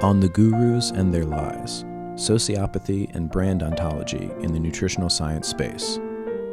On the Gurus and Their Lies, Sociopathy and Brand Ontology in the Nutritional Science Space,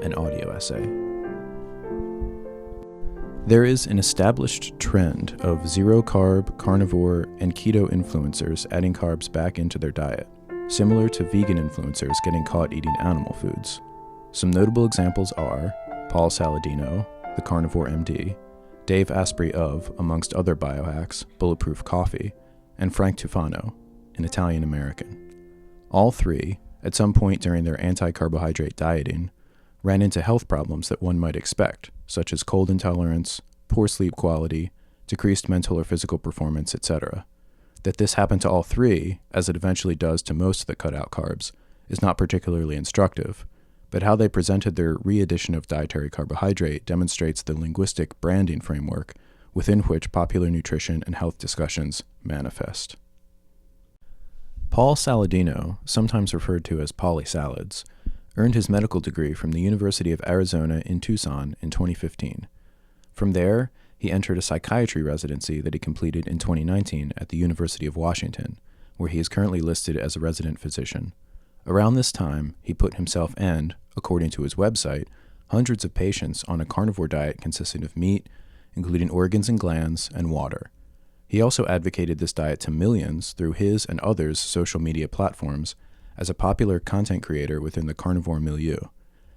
an audio essay. There is an established trend of zero-carb, carnivore, and keto influencers adding carbs back into their diet, similar to vegan influencers getting caught eating animal foods. Some notable examples are Paul Saladino, the carnivore MD, Dave Asprey of, amongst other biohacks, Bulletproof Coffee, and Frank Tufano, an Italian-American. All three, at some point during their anti-carbohydrate dieting, ran into health problems that one might expect, such as cold intolerance, poor sleep quality, decreased mental or physical performance, etc. That this happened to all three, as it eventually does to most that cut out carbs, is not particularly instructive, but how they presented their re-addition of dietary carbohydrate demonstrates the linguistic branding framework within which popular nutrition and health discussions manifest. Paul Saladino, sometimes referred to as Pauly Salads, earned his medical degree from the University of Arizona in Tucson in 2015. From there, he entered a psychiatry residency that he completed in 2019 at the University of Washington, where he is currently listed as a resident physician. Around this time, he put himself and, according to his website, hundreds of patients on a carnivore diet consisting of meat, including organs and glands, and water. He also advocated this diet to millions through his and others' social media platforms as a popular content creator within the carnivore milieu.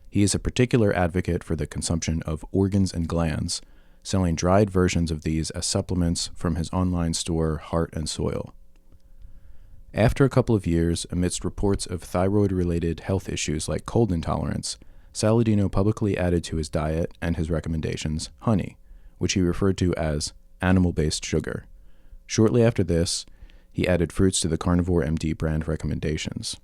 He is a particular advocate for the consumption of organs and glands, selling dried versions of these as supplements from his online store Heart and Soil. After a couple of years, amidst reports of thyroid-related health issues like cold intolerance, Saladino publicly added to his diet and his recommendations honey, which he referred to as animal-based sugar. Shortly after this, he added fruits to the Carnivore MD brand recommendations.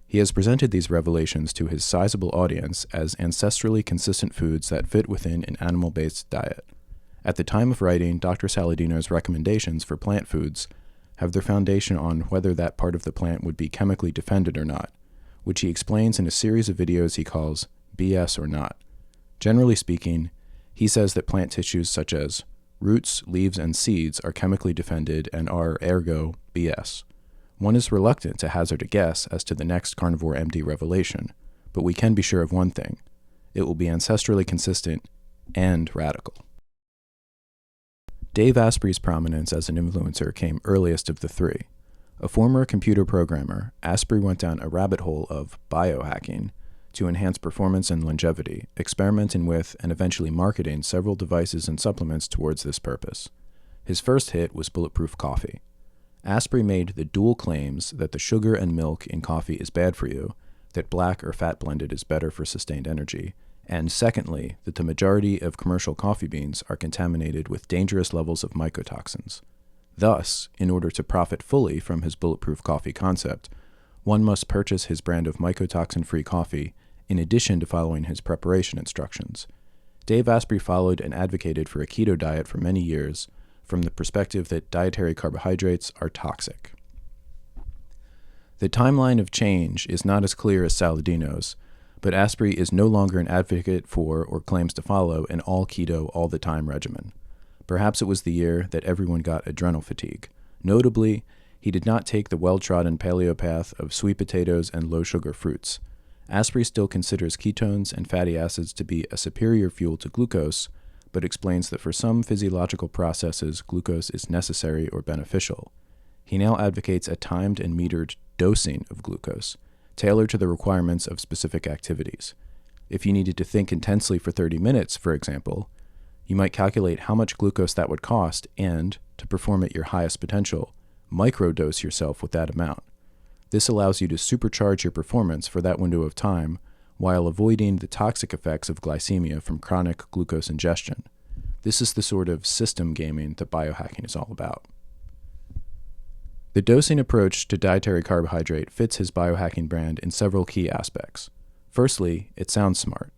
He has presented these revelations to his sizable audience as ancestrally consistent foods that fit within an animal-based diet. At the time of writing, Dr. Saladino's recommendations for plant foods have their foundation on whether that part of the plant would be chemically defended or not, which he explains in a series of videos he calls BS or Not. Generally speaking, he says that plant tissues such as roots, leaves, and seeds are chemically defended and are, ergo, BS. One is reluctant to hazard a guess as to the next Carnivore MD revelation, but we can be sure of one thing. It will be ancestrally consistent and radical. Dave Asprey's prominence as an influencer came earliest of the three. A former computer programmer, Asprey went down a rabbit hole of biohacking to enhance performance and longevity, experimenting with and eventually marketing several devices and supplements towards this purpose. His first hit was Bulletproof Coffee. Asprey made the dual claims that the sugar and milk in coffee is bad for you, that black or fat blended is better for sustained energy, and secondly, that the majority of commercial coffee beans are contaminated with dangerous levels of mycotoxins. Thus, in order to profit fully from his Bulletproof Coffee concept, one must purchase his brand of mycotoxin-free coffee in addition to following his preparation instructions. Dave Asprey followed and advocated for a keto diet for many years from the perspective that dietary carbohydrates are toxic. The timeline of change is not as clear as Saladino's, but Asprey is no longer an advocate for or claims to follow an all-keto, all-the-time regimen. Perhaps it was the year that everyone got adrenal fatigue. Notably, he did not take the well-trodden paleo path of sweet potatoes and low-sugar fruits. Asprey still considers ketones and fatty acids to be a superior fuel to glucose, but explains that for some physiological processes, glucose is necessary or beneficial. He now advocates a timed and metered dosing of glucose, tailored to the requirements of specific activities. If you needed to think intensely for 30 minutes, for example, you might calculate how much glucose that would cost and, to perform at your highest potential, microdose yourself with that amount. This allows you to supercharge your performance for that window of time while avoiding the toxic effects of glycemia from chronic glucose ingestion. This is the sort of system gaming that biohacking is all about. The dosing approach to dietary carbohydrate fits his biohacking brand in several key aspects. Firstly, it sounds smart.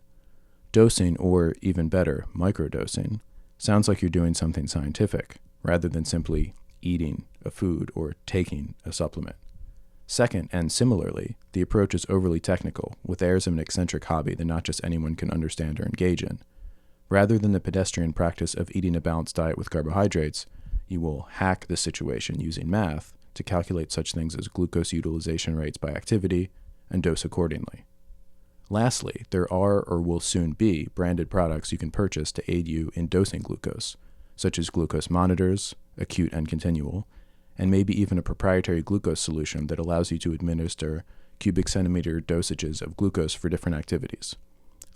Dosing, or even better, microdosing, sounds like you're doing something scientific, rather than simply eating a food or taking a supplement. Second, and similarly, the approach is overly technical, with airs of an eccentric hobby that not just anyone can understand or engage in. Rather than the pedestrian practice of eating a balanced diet with carbohydrates, you will hack the situation using math, to calculate such things as glucose utilization rates by activity and dose accordingly. Lastly, there are or will soon be branded products you can purchase to aid you in dosing glucose, such as glucose monitors, acute and continual, and maybe even a proprietary glucose solution that allows you to administer cubic centimeter dosages of glucose for different activities.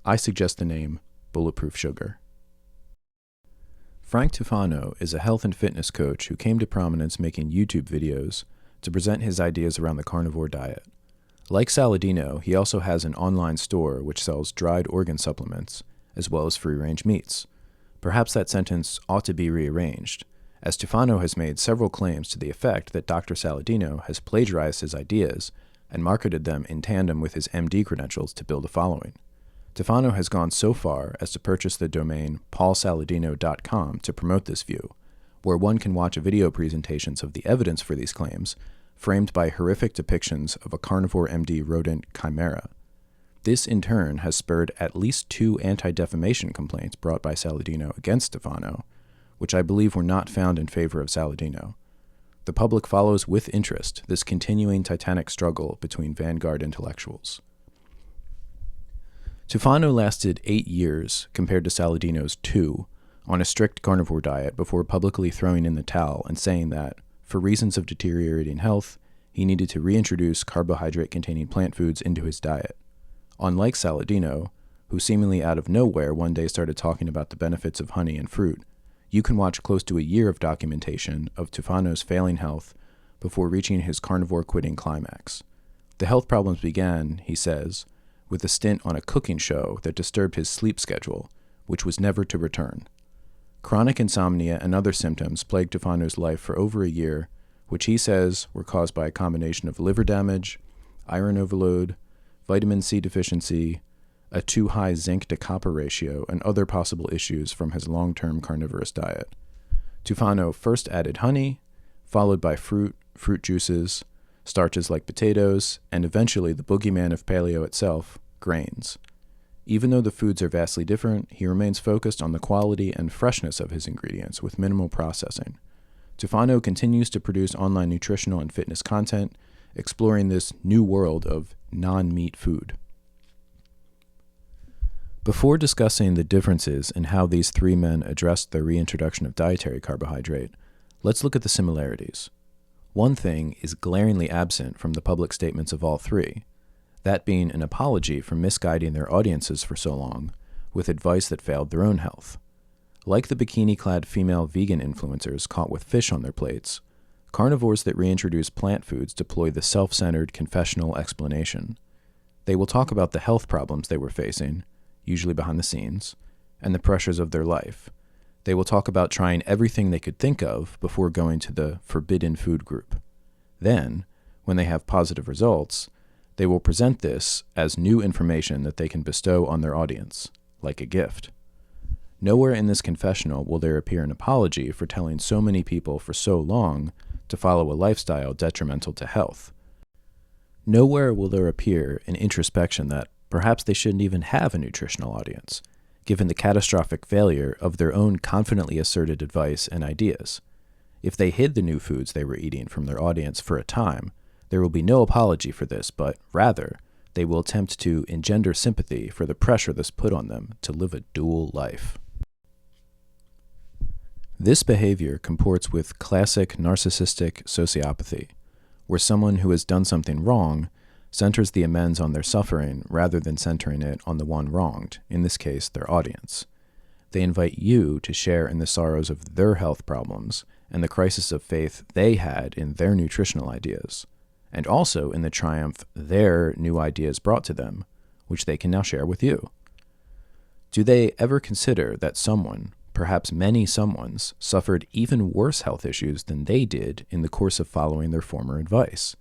I suggest the name Bulletproof Sugar. Frank Tufano is a health and fitness coach who came to prominence making YouTube videos to present his ideas around the carnivore diet. Like Saladino, he also has an online store which sells dried organ supplements, as well as free-range meats. Perhaps that sentence ought to be rearranged, as Tufano has made several claims to the effect that Dr. Saladino has plagiarized his ideas and marketed them in tandem with his MD credentials to build a following. Tufano has gone so far as to purchase the domain paulsaladino.com to promote this view, where one can watch video presentations of the evidence for these claims, framed by horrific depictions of a carnivore MD rodent chimera. This, in turn, has spurred at least 2 anti-defamation complaints brought by Saladino against Tufano, which I believe were not found in favor of Saladino. The public follows with interest this continuing titanic struggle between vanguard intellectuals. Tufano lasted 8 years, compared to Saladino's 2, on a strict carnivore diet before publicly throwing in the towel and saying that, for reasons of deteriorating health, he needed to reintroduce carbohydrate-containing plant foods into his diet. Unlike Saladino, who seemingly out of nowhere one day started talking about the benefits of honey and fruit, you can watch close to a year of documentation of Tufano's failing health before reaching his carnivore quitting climax. The health problems began, he says, with a stint on a cooking show that disturbed his sleep schedule, which was never to return. Chronic insomnia and other symptoms plagued Tufano's life for over a year, which he says were caused by a combination of liver damage, iron overload, vitamin C deficiency, a too high zinc to copper ratio, and other possible issues from his long-term carnivorous diet. Tufano first added honey, followed by fruit juices, starches like potatoes, and eventually the boogeyman of paleo itself, grains. Even though the foods are vastly different, he remains focused on the quality and freshness of his ingredients with minimal processing. Tufano continues to produce online nutritional and fitness content, exploring this new world of non-meat food. Before discussing the differences in how these 3 men addressed the reintroduction of dietary carbohydrate, let's look at the similarities. One thing is glaringly absent from the public statements of all 3, that being an apology for misguiding their audiences for so long with advice that failed their own health. Like the bikini-clad female vegan influencers caught with fish on their plates, carnivores that reintroduce plant foods deploy the self-centered confessional explanation. They will talk about the health problems they were facing, usually behind the scenes, and the pressures of their life. They will talk about trying everything they could think of before going to the forbidden food group. Then, when they have positive results, they will present this as new information that they can bestow on their audience, like a gift. Nowhere in this confessional will there appear an apology for telling so many people for so long to follow a lifestyle detrimental to health. Nowhere will there appear an introspection that perhaps they shouldn't even have a nutritional audience, given the catastrophic failure of their own confidently asserted advice and ideas. If they hid the new foods they were eating from their audience for a time, there will be no apology for this, but rather, they will attempt to engender sympathy for the pressure this put on them to live a dual life. This behavior comports with classic narcissistic sociopathy, where someone who has done something wrong centers the amends on their suffering rather than centering it on the one wronged, in this case, their audience. They invite you to share in the sorrows of their health problems and the crisis of faith they had in their nutritional ideas, and also in the triumph their new ideas brought to them, which they can now share with you. Do they ever consider that someone, perhaps many someones, suffered even worse health issues than they did in the course of following their former advice?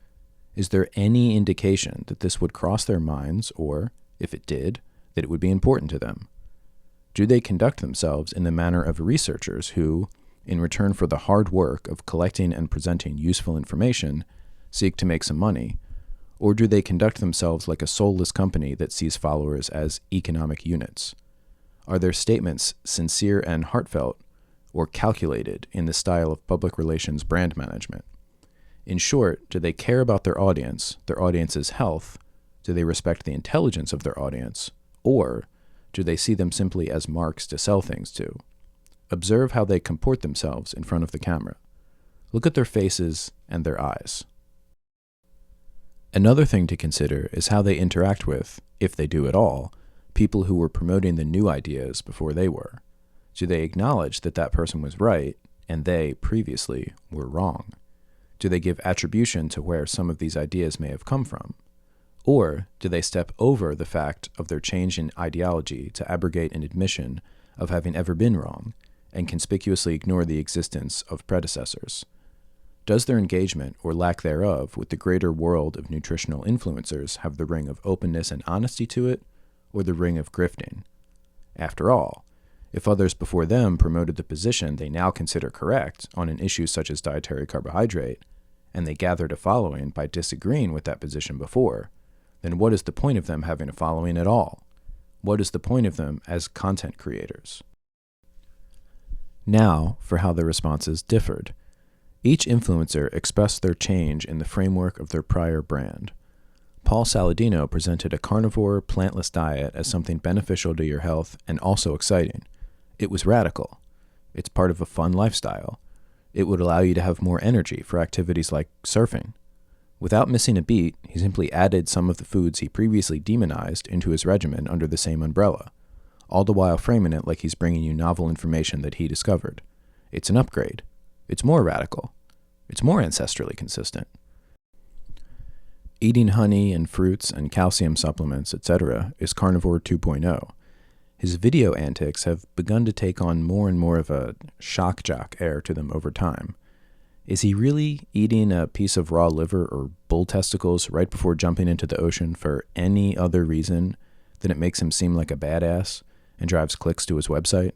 Is there any indication that this would cross their minds, or, if it did, that it would be important to them? Do they conduct themselves in the manner of researchers who, in return for the hard work of collecting and presenting useful information, seek to make some money, or do they conduct themselves like a soulless company that sees followers as economic units? Are their statements sincere and heartfelt, or calculated in the style of public relations brand management? In short, do they care about their audience's health? Do they respect the intelligence of their audience? Or do they see them simply as marks to sell things to? Observe how they comport themselves in front of the camera. Look at their faces and their eyes. Another thing to consider is how they interact with, if they do at all, people who were promoting the new ideas before they were. Do they acknowledge that that person was right and they, previously, were wrong? Do they give attribution to where some of these ideas may have come from? Or do they step over the fact of their change in ideology to abrogate an admission of having ever been wrong and conspicuously ignore the existence of predecessors? Does their engagement, or lack thereof, with the greater world of nutritional influencers have the ring of openness and honesty to it, or the ring of grifting? After all, if others before them promoted the position they now consider correct on an issue such as dietary carbohydrate, and they gathered a following by disagreeing with that position before, then what is the point of them having a following at all? What is the point of them as content creators? Now, for how the responses differed. Each influencer expressed their change in the framework of their prior brand. Paul Saladino presented a carnivore, plantless diet as something beneficial to your health and also exciting. It was radical. It's part of a fun lifestyle. It would allow you to have more energy for activities like surfing. Without missing a beat, he simply added some of the foods he previously demonized into his regimen under the same umbrella, all the while framing it like he's bringing you novel information that he discovered. It's an upgrade. It's more radical. It's more ancestrally consistent. Eating honey and fruits and calcium supplements, etc., is carnivore 2.0. His video antics have begun to take on more and more of a shock jock air to them over time. Is he really eating a piece of raw liver or bull testicles right before jumping into the ocean for any other reason than it makes him seem like a badass and drives clicks to his website?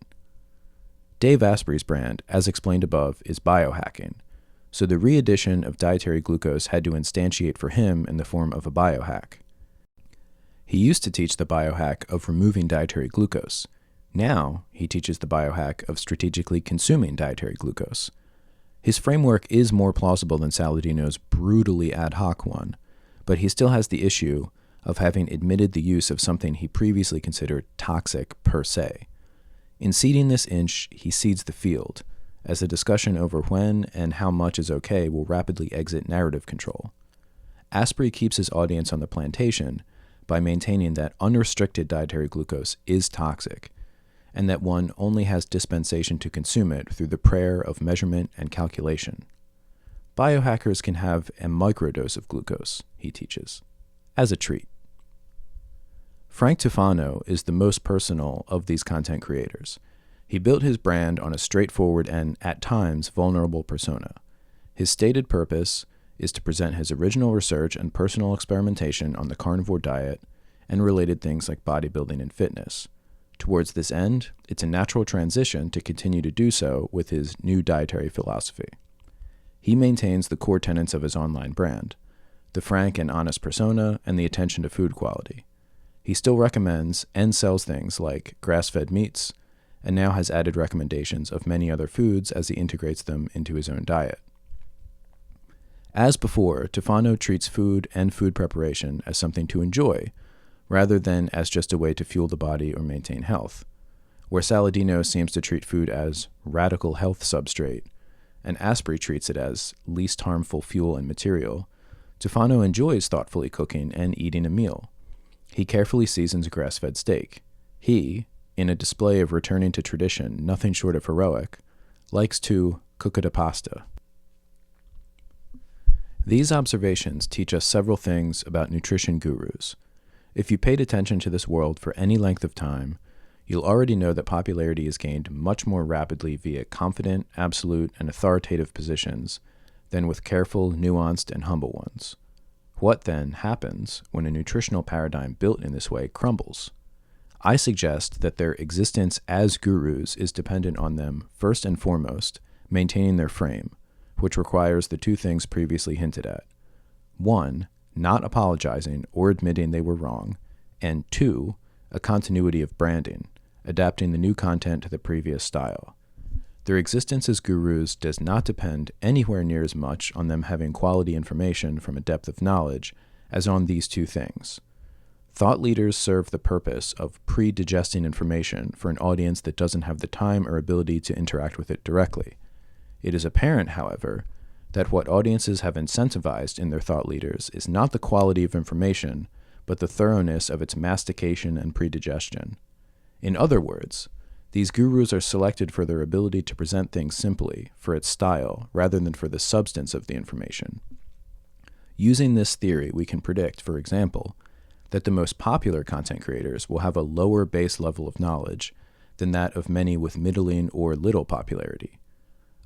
Dave Asprey's brand, as explained above, is biohacking, so the re-addition of dietary glucose had to instantiate for him in the form of a biohack. He used to teach the biohack of removing dietary glucose. Now, he teaches the biohack of strategically consuming dietary glucose. His framework is more plausible than Saladino's brutally ad hoc one, but he still has the issue of having admitted the use of something he previously considered toxic per se. In seeding this inch, he seeds the field, as the discussion over when and how much is okay will rapidly exit narrative control. Asprey keeps his audience on the plantation by maintaining that unrestricted dietary glucose is toxic, and that one only has dispensation to consume it through the prayer of measurement and calculation. Biohackers can have a microdose of glucose, he teaches, as a treat. Frank Tufano is the most personal of these content creators. He built his brand on a straightforward and, at times, vulnerable persona. His stated purpose is to present his original research and personal experimentation on the carnivore diet and related things like bodybuilding and fitness. Towards this end, it's a natural transition to continue to do so with his new dietary philosophy. He maintains the core tenets of his online brand, the frank and honest persona and the attention to food quality. He still recommends and sells things like grass-fed meats, and now has added recommendations of many other foods as he integrates them into his own diet. As before, Tufano treats food and food preparation as something to enjoy, rather than as just a way to fuel the body or maintain health, where Saladino seems to treat food as radical health substrate, and Asprey treats it as least harmful fuel and material. Tufano enjoys thoughtfully cooking and eating a meal. He carefully seasons a grass-fed steak. He, in a display of returning to tradition nothing short of heroic, likes to cook it a pasta. These observations teach us several things about nutrition gurus. If you paid attention to this world for any length of time, you'll already know that popularity is gained much more rapidly via confident, absolute, and authoritative positions than with careful, nuanced, and humble ones. What then happens when a nutritional paradigm built in this way crumbles? I suggest that their existence as gurus is dependent on them, first and foremost, maintaining their frame, which requires the two things previously hinted at. 1, not apologizing or admitting they were wrong, and 2, a continuity of branding, adapting the new content to the previous style. Their existence as gurus does not depend anywhere near as much on them having quality information from a depth of knowledge as on these two things. Thought leaders serve the purpose of pre-digesting information for an audience that doesn't have the time or ability to interact with it directly. It is apparent, however, that what audiences have incentivized in their thought leaders is not the quality of information, but the thoroughness of its mastication and predigestion. In other words, these gurus are selected for their ability to present things simply, for its style, rather than for the substance of the information. Using this theory, we can predict, for example, that the most popular content creators will have a lower base level of knowledge than that of many with middling or little popularity.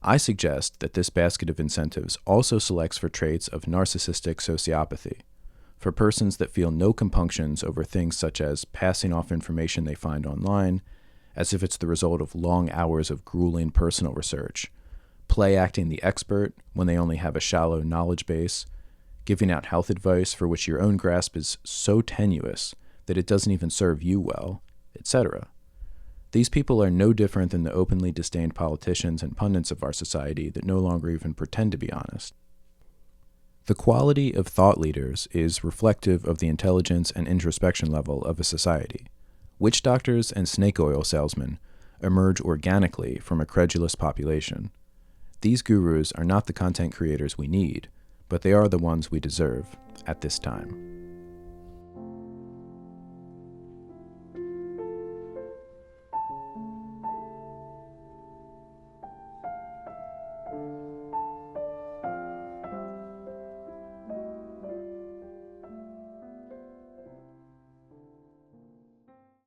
I suggest that this basket of incentives also selects for traits of narcissistic sociopathy, for persons that feel no compunctions over things such as passing off information they find online as if it's the result of long hours of grueling personal research, play acting the expert when they only have a shallow knowledge base, giving out health advice for which your own grasp is so tenuous that it doesn't even serve you well, etc. These people are no different than the openly disdained politicians and pundits of our society that no longer even pretend to be honest. The quality of thought leaders is reflective of the intelligence and introspection level of a society. Witch doctors and snake oil salesmen emerge organically from a credulous population. These gurus are not the content creators we need, but they are the ones we deserve at this time.